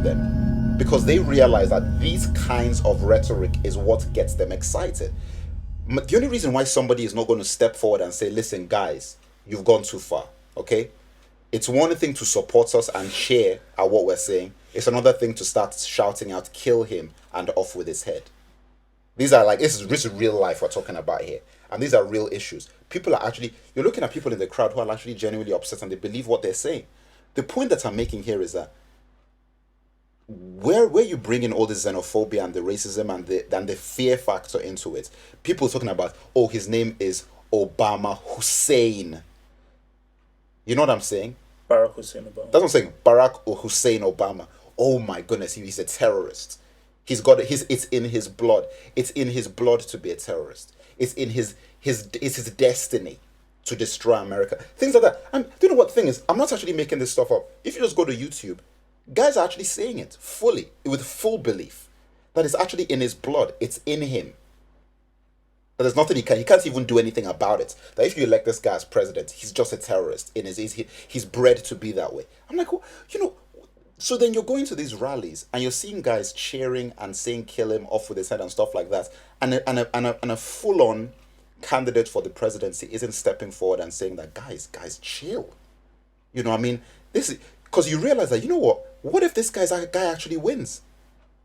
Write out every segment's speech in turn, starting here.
of them, because they realize that these kinds of rhetoric is what gets them excited. The only reason why somebody is not going to step forward and say, listen, guys, you've gone too far, okay? It's one thing to support us and cheer at what we're saying. It's another thing to start shouting out, kill him and off with his head. These are like, this is real life we're talking about here. And these are real issues. People are actually, you're looking at people in the crowd who are actually genuinely upset and they believe what they're saying. The point that I'm making here is that where you bring in all the xenophobia and the racism and the fear factor into it, people talking about, oh, his name is Obama Hussein. You know what I'm saying? Barack Hussein Obama. That's what I'm saying. Barack or Hussein Obama. Oh my goodness, he's a terrorist. It's in his blood. It's in his blood to be a terrorist. It's in his destiny to destroy America. Things like that. And do you know what the thing is? I'm not actually making this stuff up. If you just go to YouTube, guys are actually saying it fully, with full belief, that it's actually in his blood. It's in him. That there's nothing he can't even do anything about it. That if you elect this guy as president, he's just a terrorist. He's bred to be that way. I'm like, well, so then you're going to these rallies and you're seeing guys cheering and saying kill him off with his head and stuff like that, and a full-on candidate for the presidency isn't stepping forward and saying that guys chill. You know what I mean? This is because you realize that, you know what if this guy actually wins?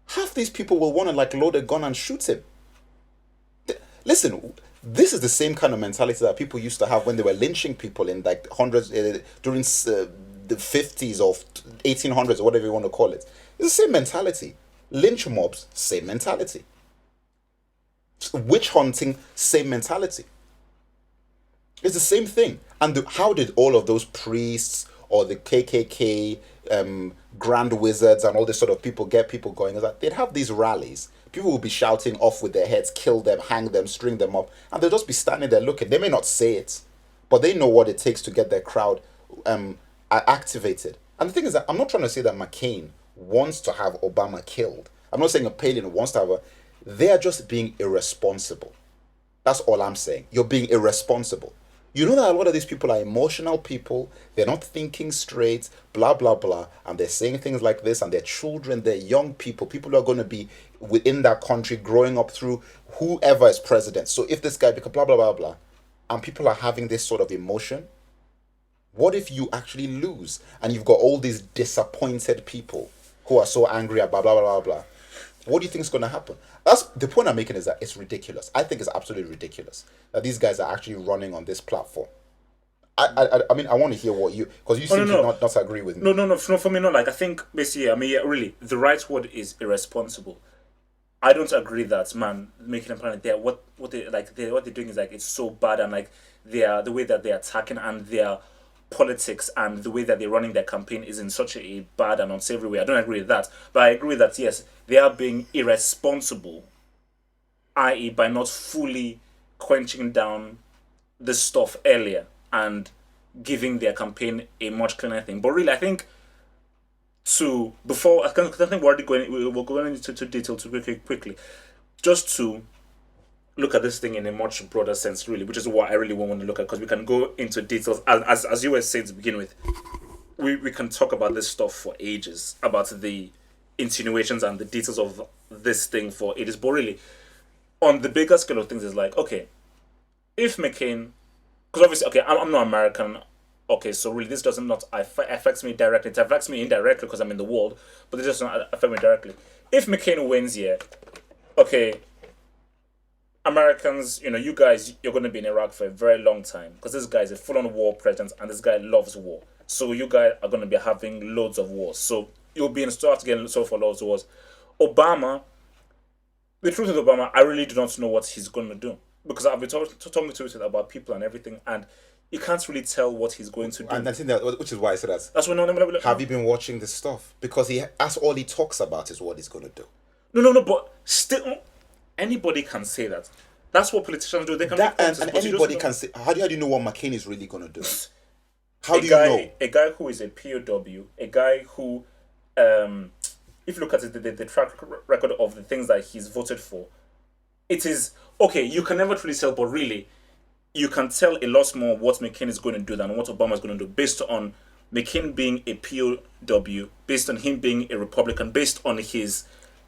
Half these people will want to like load a gun and shoot him. Listen, this is the same kind of mentality that people used to have when they were lynching people in like hundreds during the 50s or 1800s or whatever you want to call it. It's the same mentality. Lynch mobs, same mentality. Witch hunting, same mentality. It's the same thing. And how did all of those priests or the KKK grand wizards and all this sort of people get people going? Is that they'd have these rallies. People will be shouting off with their heads, kill them, hang them, string them up, and they'll just be standing there looking. They may not say it, but they know what it takes to get their crowd activated. And the thing is that I'm not trying to say that McCain wants to have Obama killed. I'm not saying a Palin wants to have they are just being irresponsible. That's all I'm saying. You're being irresponsible. You know that a lot of these people are emotional people. They're not thinking straight, blah, blah, blah. And they're saying things like this, and they're children, they're young people who are going to be within that country growing up through whoever is president. So if this guy becomes blah, blah, blah, blah, and people are having this sort of emotion, what if you actually lose and you've got all these disappointed people who are so angry at blah, blah, blah, blah, blah? What do you think is going to happen? That's the point I'm making, is that it's ridiculous. I think it's absolutely ridiculous that these guys are actually running on this platform. I mean, I want to hear what you, because you seem to not agree with me. No, for me, not like, I think basically, I mean, yeah, really, the right word is irresponsible. I don't agree that, man, making a plan there, what they're doing is like, it's so bad, and like the way that they're attacking and their politics and the way that they're running their campaign is in such a bad and unsavory way. I don't agree with that, but I agree that yes, they are being irresponsible, i.e. by not fully quenching down this stuff earlier and giving their campaign a much cleaner thing. But really, I think I think we're going into detail too quickly, just to look at this thing in a much broader sense, really, which is what I really want to look at, because we can go into details. As you were saying to begin with, we can talk about this stuff for ages, about the insinuations and the details of this thing for ages. But really, on the bigger scale of things, is like, okay, if McCain, because obviously, okay, I'm not American, okay, so really this does not affect me directly. It affects me indirectly because I'm in the world, but it does not affect me directly. If McCain wins here, okay, Americans, you guys, you're going to be in Iraq for a very long time, because this guy is a full-on war president and this guy loves war. So you guys are going to be having loads of wars. So you'll be in store to get so for loads of wars. Obama, the truth is Obama, I really do not know what he's going to do, because I've been talking to him about people and everything, and you can't really tell what he's going to do. And I think that, which is why I said that. That's what. Have you been watching this stuff? Because that's all he talks about is what he's going to do. No, but still, anybody can say that. That's what politicians do. They can and anybody can say. How do you know what McCain is really going to do? How do you know? A guy who is a POW, a guy who, if you look at the track record of the things that he's voted for, it is okay. You can never truly tell, but really, you can tell a lot more what McCain is going to do than what Obama is going to do, based on McCain being a POW, based on him being a Republican, based on his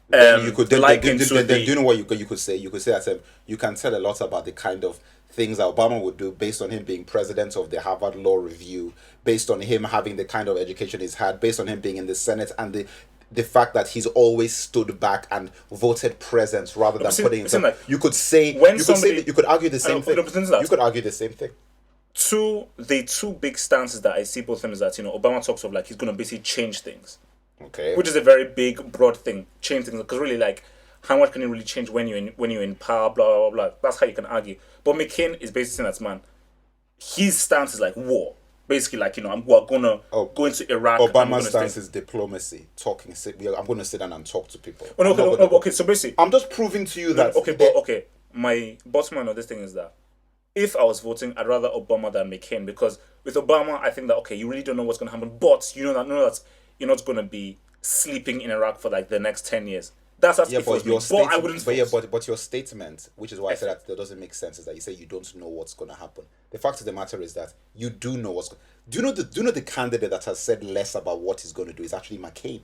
Then you could liking to then the do you know what you could say? You could say that you can tell a lot about the kind of things that Obama would do based on him being president of the Harvard Law Review, based on him having the kind of education he's had, based on him being in the Senate, and the fact that he's always stood back and voted presence rather than putting himself. like, You could say when you somebody- could say you could argue the same know, thing. but the thing is that- You could argue the same thing. the two big stances that I see both of them is that Obama talks of like he's going to basically change things, Okay. which is a very big broad thing, change things, because really like how much can you really change when you're in power, blah blah blah. That's how you can argue. But McCain is basically saying that, man, his stance is like war. Basically, like we're gonna go into Iraq. Obama's stance is diplomacy, talking. I'm going to sit down and talk to people. Oh, no, I'm not okay, gonna- okay. So basically, I'm just proving to you that. okay. My bottom line of this thing is that if I was voting, I'd rather Obama than McCain, because with Obama, I think that okay, you really don't know what's gonna happen, but you know that you're not gonna be sleeping in Iraq for like the next 10 years. That's Yeah, if it but was me. your But I wouldn't. but your statement, which is why I said that doesn't make sense, is that you say you don't know what's going to happen. The fact of the matter is that you do know what's. Do you know the candidate that has said less about what he's going to do is actually McCain?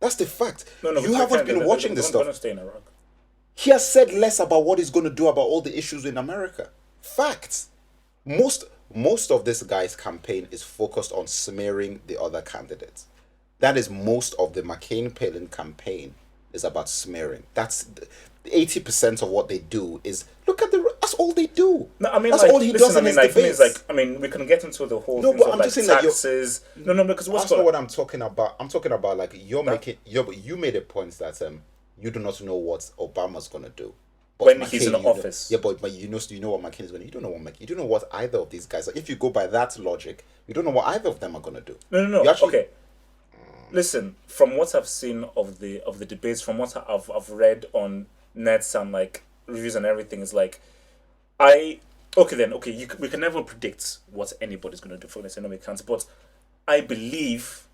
That's the fact. No, You haven't been watching this stuff. Gonna stay in Iraq. He has said less about what he's going to do about all the issues in America. Facts. Most of this guy's campaign is focused on smearing the other candidates. That is most of the McCain-Palin campaign is about smearing. That's 80% of what they do is look at that's all they do. No, I mean, that's like, all he listen, does in his like, for me, debates. it's like, I mean, we can get into the whole No, things but of I'm like just saying that taxes. No, because what's That's not going what I'm talking about. I'm talking about like you made a point that you do not know what Obama's gonna do. But when he's in you know- office. Yeah, but you know what McCain is gonna. You don't know what you don't know what either of these guys are. If you go by that logic, you don't know what either of them are gonna do. No. You actually- Okay. Listen, from what I've seen of the debates, from what I've read on nets and like reviews and everything, is like we can never predict what anybody's gonna do for this, we can't. But I believe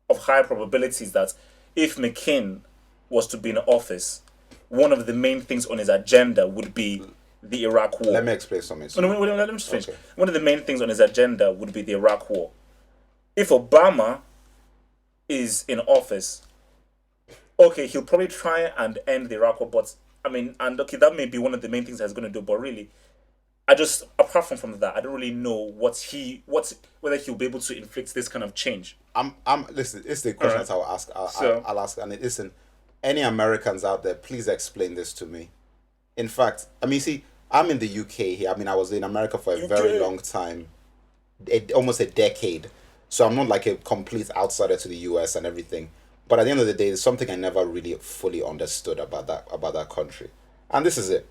of high probabilities that if McCain was to be in office, one of the main things on his agenda would be the Iraq War. Let me explain something. No, wait, let me just finish. Okay. One of the main things on his agenda would be the Iraq War. If Obama is in office, okay, he'll probably try and end the Iraq War, but I mean, and okay, that may be one of the main things that he's going to do, but really, apart from that, I don't really know whether he'll be able to inflict this kind of change. Listen, it's the question that I'll ask. I'll ask, and listen, any Americans out there, please explain this to me. In fact, I mean, see, I'm in the UK here. I mean, I was in America for a very long time, almost a decade. So I'm not like a complete outsider to the US and everything. But at the end of the day, there's something I never really fully understood about that country. And this is it.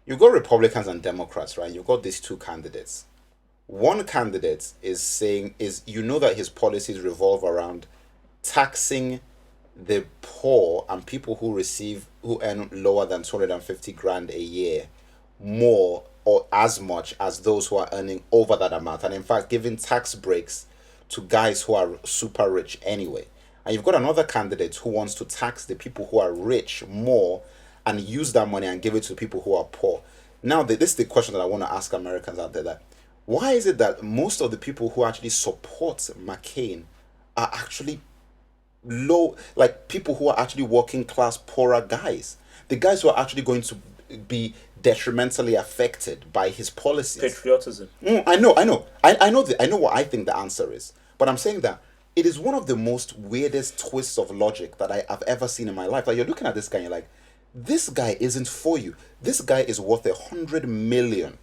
You've got Republicans and Democrats, right? You've got these two candidates. One candidate is saying that his policies revolve around taxing the poor and people who earn lower than 250 grand a year more or as much as those who are earning over that amount, and in fact giving tax breaks to guys who are super rich anyway. And you've got another candidate who wants to tax the people who are rich more and use that money and give it to people who are poor. Now, this is the question that I want to ask Americans out there, that why is it that most of the people who actually support McCain are actually low, like people who are actually working class, poorer guys? The guys who are actually going to be detrimentally affected by his policies. Patriotism. I know. I know what I think the answer is. But I'm saying that it is one of the most weirdest twists of logic that I've ever seen in my life. Like, you're looking at this guy and you're like, this guy isn't for you. This guy is worth $100 million.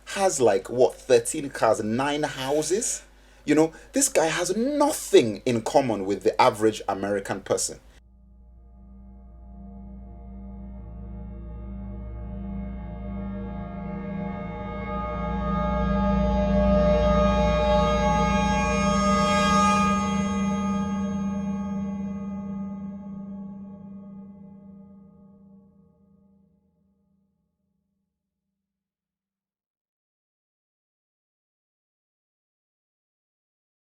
Has like, 13 cars, 9 houses? This guy has nothing in common with the average American person.